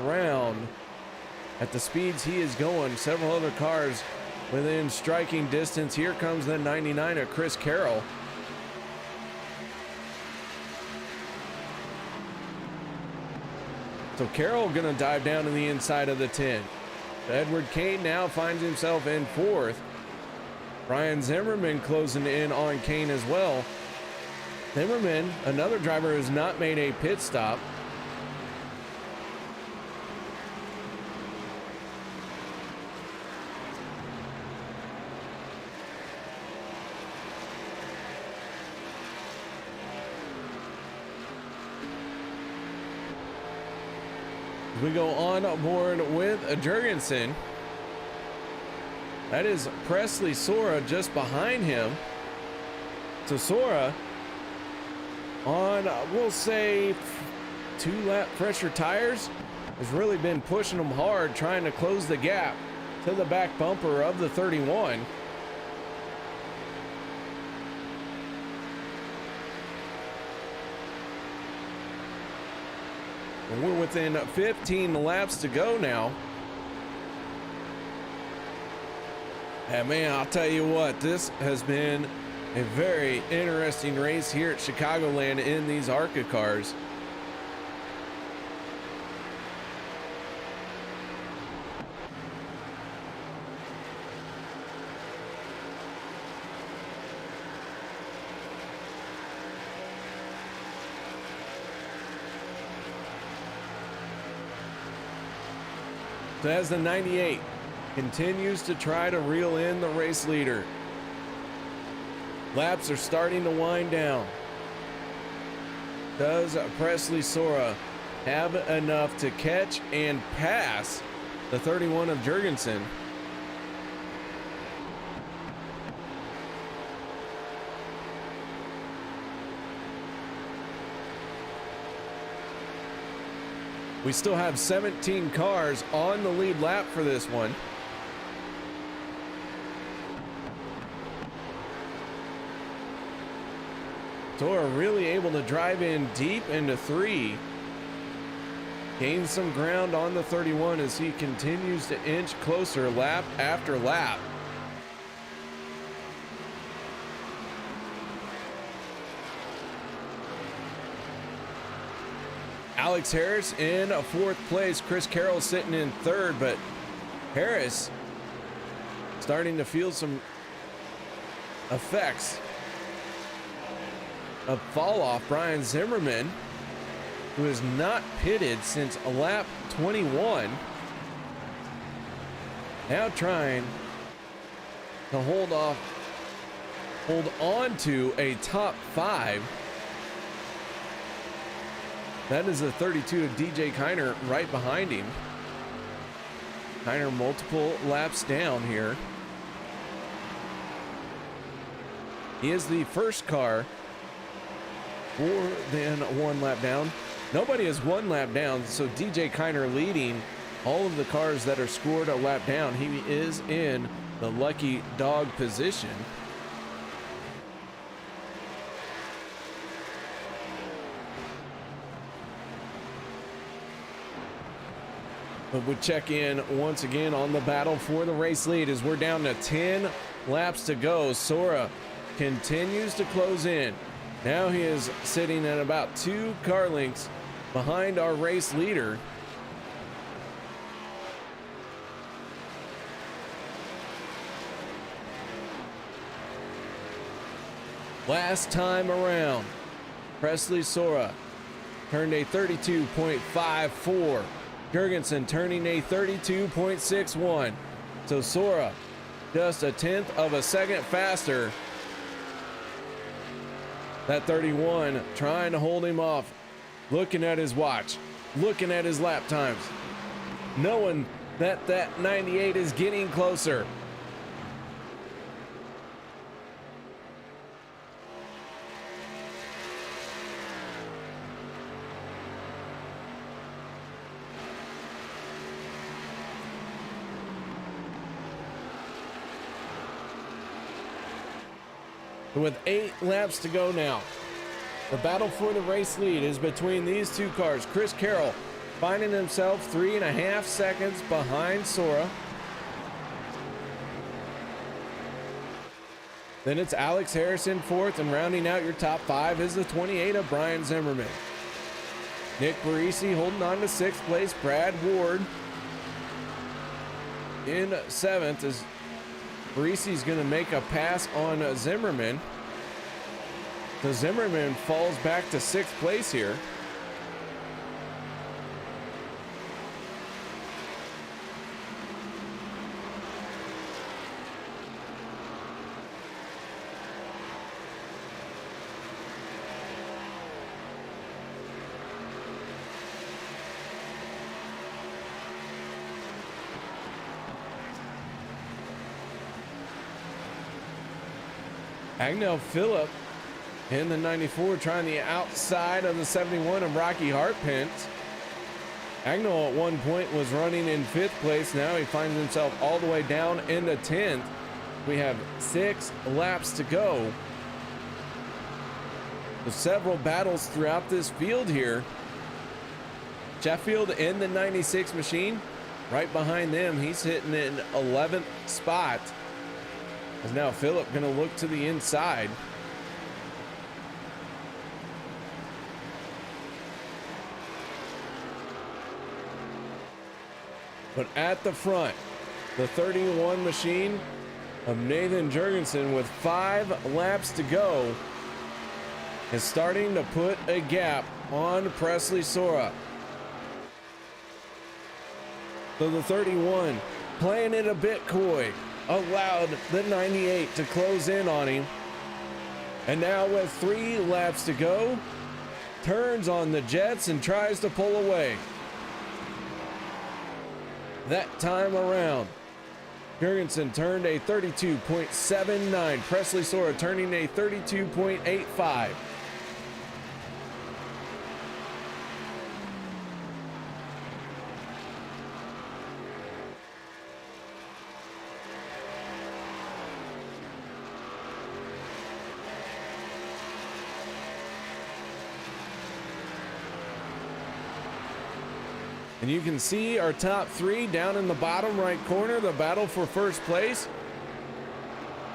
[SPEAKER 2] around at the speeds he is going. Several other cars within striking distance. Here comes the 99 of Chris Carroll. So Carroll going to dive down to the inside of the 10. Edward Kane now finds himself in fourth. Brian Zimmerman closing in on Kane as well. Zimmerman, another driver who's not made a pit stop. We go on board with Jurgensen. That is Presley Sora just behind him. So Sora on, we'll say, 2-lap pressure tires has really been pushing them hard, trying to close the gap to the back bumper of the 31. And we're within 15 laps to go now. And man, I'll tell you what, this has been a very interesting race here at Chicagoland in these ARCA cars. So as the 98 continues to try to reel in the race leader, laps are starting to wind down. Does Presley Sora have enough to catch and pass the 31 of Jurgensen? We still have 17 cars on the lead lap for this one. Sora really able to drive in deep into 3. Gains some ground on the 31 as he continues to inch closer lap after lap. Alex Harris in 4th place. Chris Carroll sitting in 3rd, but Harris starting to feel some effects of fall off. Brian Zimmerman, who has not pitted since lap 21, now trying to hold on to a top 5. That is the 32 of DJ Kiner right behind him. Kiner multiple laps down here. He is the first car more than 1 lap down. Nobody is 1 lap down, so DJ Kiner leading all of the cars that are scored a lap down. He is in the lucky dog position. But we check in once again on the battle for the race lead as we're down to 10 laps to go. Sora continues to close in. Now he is sitting at about 2 car lengths behind our race leader. Last time around, Presley Sora turned a 32.54. Jurgensen turning a 32.61. So Sora just 1/10 of a second faster. That 31 trying to hold him off, looking at his watch, looking at his lap times, knowing that 98 is getting closer. With 8 laps to go now, the battle for the race lead is between these two cars. Chris Carroll finding himself 3.5 seconds behind Sora. Then it's Alex Harrison fourth, and rounding out your top 5 is the 28 of Brian Zimmerman. Nick Barisi holding on to 6th place. Brad Ward in 7th as Barisi's going to make a pass on Zimmerman. So Zimmerman falls back to 6th place here. Agnell Phillip in the 94 trying the outside of the 71 of Rocky Hartpence. Agnell at one point was running in 5th place. Now he finds himself all the way down into 10th. We have 6 laps to go. With several battles throughout this field here. Sheffield in the 96 machine. Right behind them, he's hitting in 11th spot. Is now Phillip going to look to the inside. But at the front, the 31 machine of Nathan Jurgensen with 5 laps to go is starting to put a gap on Presley Sora. So the 31 playing it a bit coy, allowed the 98 to close in on him. And now with 3 laps to go, turns on the Jets and tries to pull away. That time around, Jurgensen turned a 32.79. Presley Sora turning a 32.85. And you can see our top 3 down in the bottom right corner, the battle for first place.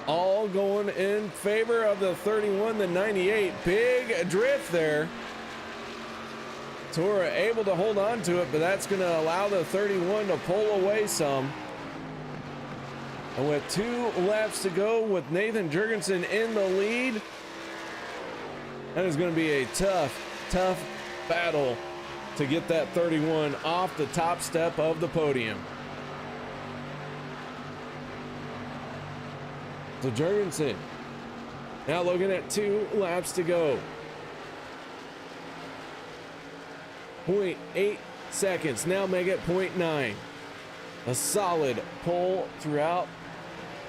[SPEAKER 2] All going in favor of the 31, the 98. Big drift there. Sora able to hold on to it, but that's going to allow the 31 to pull away some. And with 2 laps to go with Nathan Jurgensen in the lead, that is going to be a tough battle to get that 31 off the top step of the podium. So Jurgensen now looking at 2 laps to go. 0.8 seconds, now make it 0.9. A solid pull throughout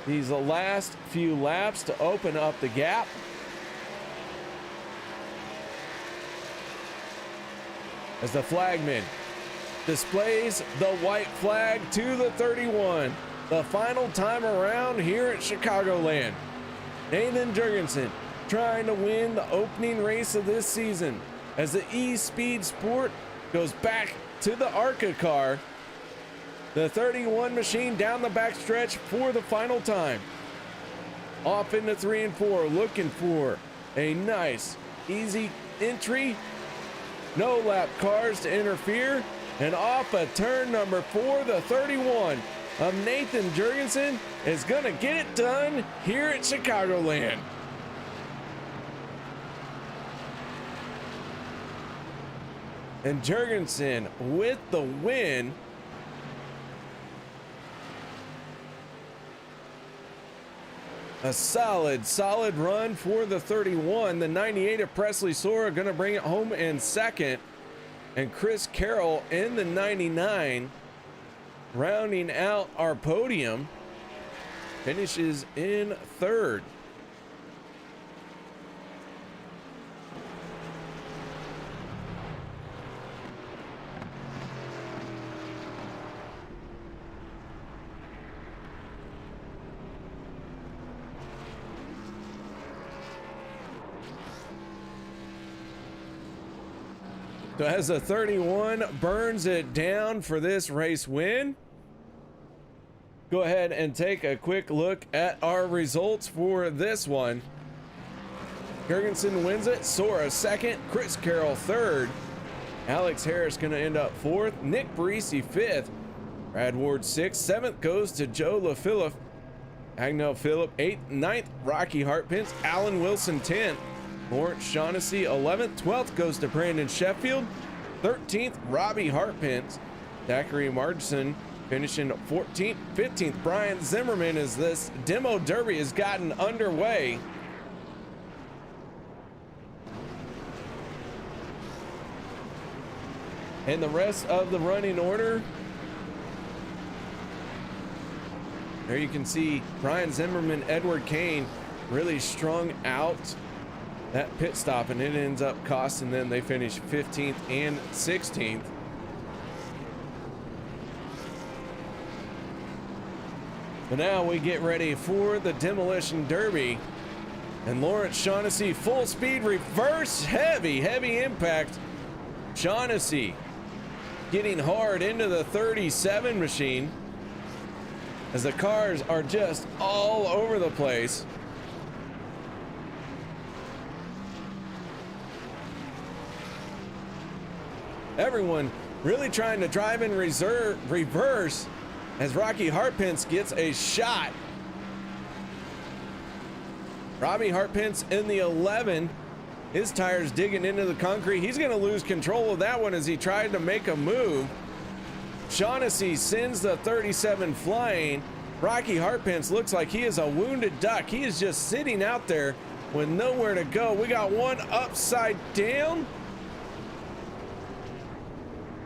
[SPEAKER 2] these last few laps to open up the gap. As the flagman displays the white flag to the 31. The final time around here at Chicagoland. Nathan Jurgensen trying to win the opening race of this season as the eSPEED Sport goes back to the ARCA car. The 31 machine down the backstretch for the final time. Off into 3 and 4, looking for a nice, easy entry. No lap cars to interfere, and off at turn number 4, the 31 of Nathan Jurgensen is gonna get it done here at Chicagoland. And Jurgensen with the win. A solid run for the 31. The 98 of Presley Sora going to bring it home in second. And Chris Carroll in the 99 rounding out our podium, finishes in third. So as a 31 burns it down for this race win. Go ahead and take a quick look at our results for this one. Jurgensen wins it, Sora second, Chris Carroll third, Alex Harris gonna end up fourth, Nick Barisi fifth, Brad Ward sixth, seventh goes to Joe LaPhilip, Agnell Phillip eighth, ninth Rocky Hartpence, Alan Wilson 10th, Lawrence Shaughnessy 11th, 12th goes to Brandon Sheffield, 13th Robbie Hartpence, Zachary Margson finishing 14th, 15th Brian Zimmerman as this demo derby has gotten underway. And the rest of the running order, there you can see Brian Zimmerman, Edward Kane really strung out that pit stop, and it ends up costing them. They finish 15th and 16th. But now we get ready for the Demolition Derby, and Lawrence Shaughnessy full speed reverse, heavy impact. Shaughnessy getting hard into the 37 machine as the cars are just all over the place. Everyone really trying to drive in reverse as Rocky Hartpence gets a shot. Robbie Hartpence in the 11, his tires digging into the concrete. He's going to lose control of that one as he tried to make a move. Shaughnessy sends the 37 flying. Rocky Hartpence looks like he is a wounded duck. He is just sitting out there with nowhere to go. We got one upside down.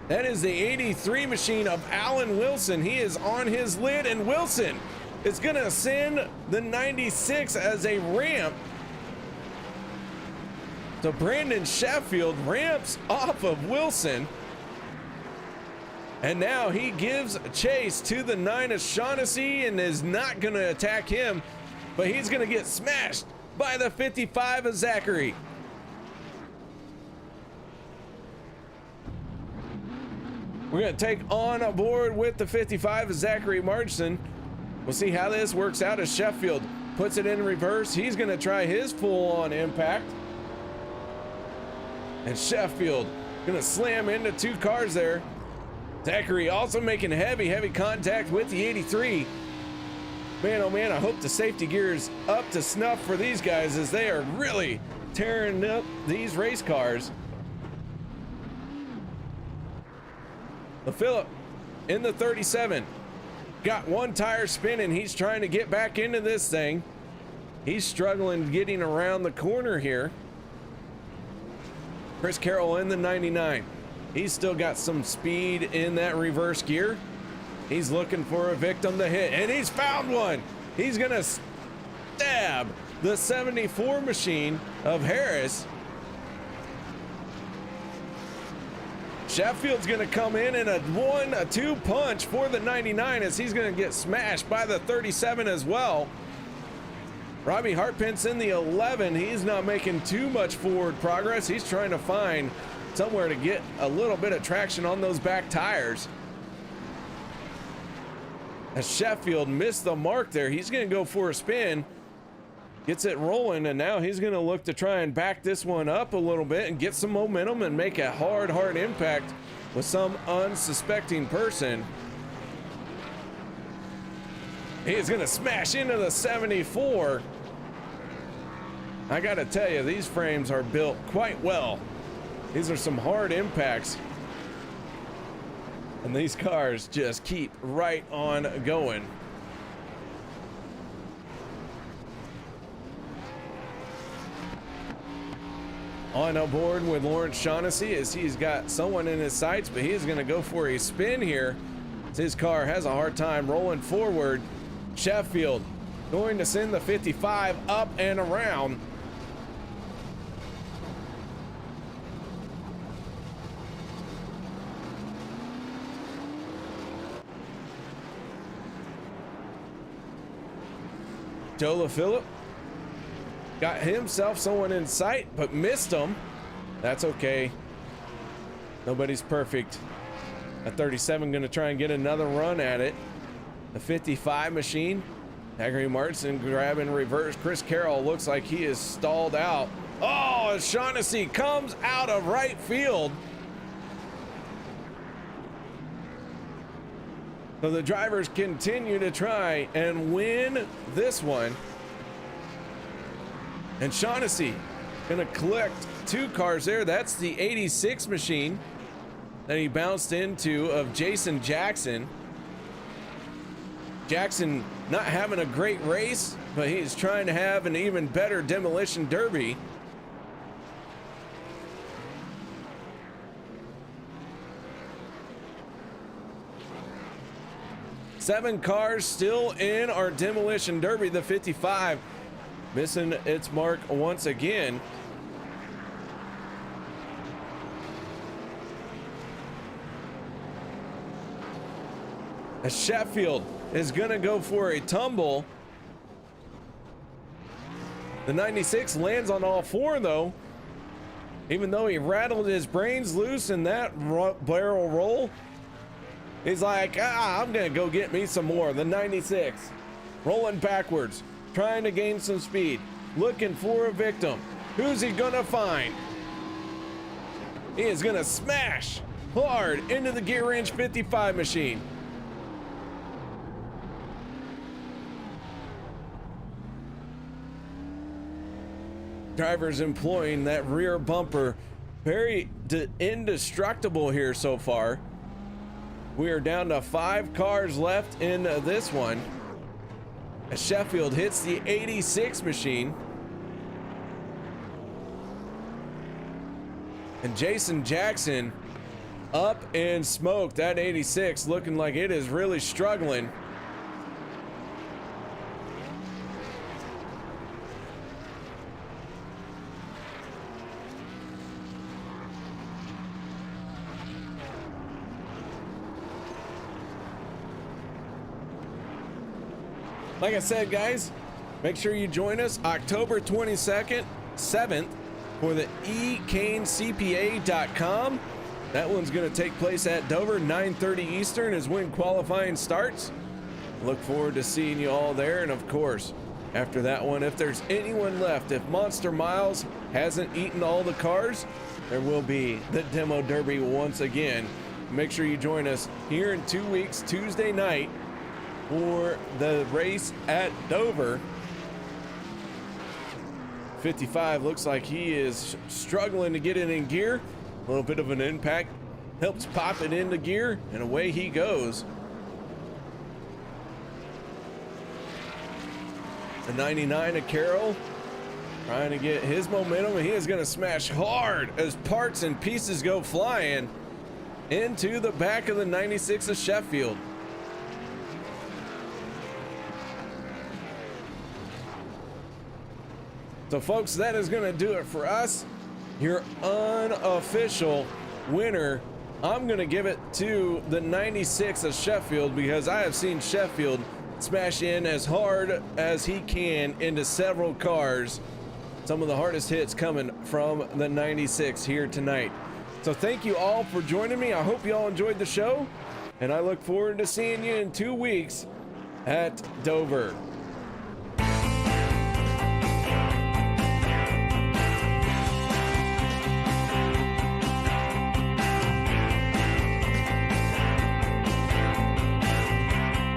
[SPEAKER 2] That is the 83 machine of Alan Wilson. He is on his lid, and Wilson is gonna send the 96 as a ramp. So Brandon Sheffield ramps off of Wilson. And now he gives chase to the 9 of Shaughnessy and is not gonna attack him, but he's gonna get smashed by the 55 of Zachary. We're going to take on board with the 55 of Zachary Margson. We'll see how this works out as Sheffield puts it in reverse. He's going to try his full-on impact. And Sheffield going to slam into two cars there. Zachary also making heavy contact with the 83. Man, oh man, I hope the safety gear is up to snuff for these guys as they are really tearing up these race cars. Phillip in the 37 got one tire spinning. He's trying to get back into this thing. He's struggling getting around the corner here. Chris Carroll in the 99. He's still got some speed in that reverse gear. He's looking for a victim to hit, and he's found one. He's gonna stab the 74 machine of Harris. Sheffield's going to come in a 1-2 punch for the 99 as he's going to get smashed by the 37 as well. Robbie Hartpence in the 11. He's not making too much forward progress. He's trying to find somewhere to get a little bit of traction on those back tires. As Sheffield missed the mark there, he's going to go for a spin. Gets it rolling, and now he's going to look to try and back this one up a little bit and get some momentum and make a hard impact with some unsuspecting person. He is going to smash into the 74. I got to tell you, these frames are built quite well. These are some hard impacts. And these cars just keep right on going. On aboard with Lawrence Shaughnessy as he's got someone in his sights, but he is going to go for a spin here. His car has a hard time rolling forward. Sheffield going to send the 55 up and around. Joe LaPhilip got himself someone in sight, but missed him. That's okay. Nobody's perfect. A 37 going to try and get another run at it. The 55 machine. Haggerty Martin grabbing reverse. Chris Carroll looks like he is stalled out. Oh, Shaughnessy comes out of right field. So the drivers continue to try and win this one. And Shaughnessy gonna collect 2 cars there. That's the 86 machine that he bounced into of Jason Jackson. Jackson not having a great race, but he's trying to have an even better demolition derby. Seven cars still in our demolition derby. The 55 missing its mark once again. As Sheffield is gonna go for a tumble. The 96 lands on all 4 though. Even though he rattled his brains loose in that barrel roll, he's like, I'm gonna go get me some more. The 96 rolling backwards, trying to gain some speed, looking for a victim. Who's he gonna find? He is gonna smash hard into the gear wrench 55 machine. Drivers employing that rear bumper, very indestructible here so far. We are down to 5 cars left in this one. As Sheffield hits the 86 machine. And Jason Jackson up in smoke. That 86 looking like it is really struggling. Like I said, guys, make sure you join us October 22nd, 7th for the eCaneCPA.com. That one's going to take place at Dover, 9:30 Eastern is when qualifying starts. Look forward to seeing you all there. And of course, after that one, if there's anyone left, if Monster Miles hasn't eaten all the cars, there will be the Demo Derby once again. Make sure you join us here in 2 weeks, Tuesday night, for the race at Dover. 55 looks like he is struggling to get it in gear. A little bit of an impact helps pop it into gear, and away he goes. The 99 of Carroll trying to get his momentum, and he is going to smash hard as parts and pieces go flying into the back of the 96 of Sheffield. So folks, that is going to do it for us. Your unofficial winner, I'm going to give it to the 96 of Sheffield, because I have seen Sheffield smash in as hard as he can into several cars. Some of the hardest hits coming from the 96 here tonight. So thank you all for joining me. I hope you all enjoyed the show, and I look forward to seeing you in 2 weeks at Dover.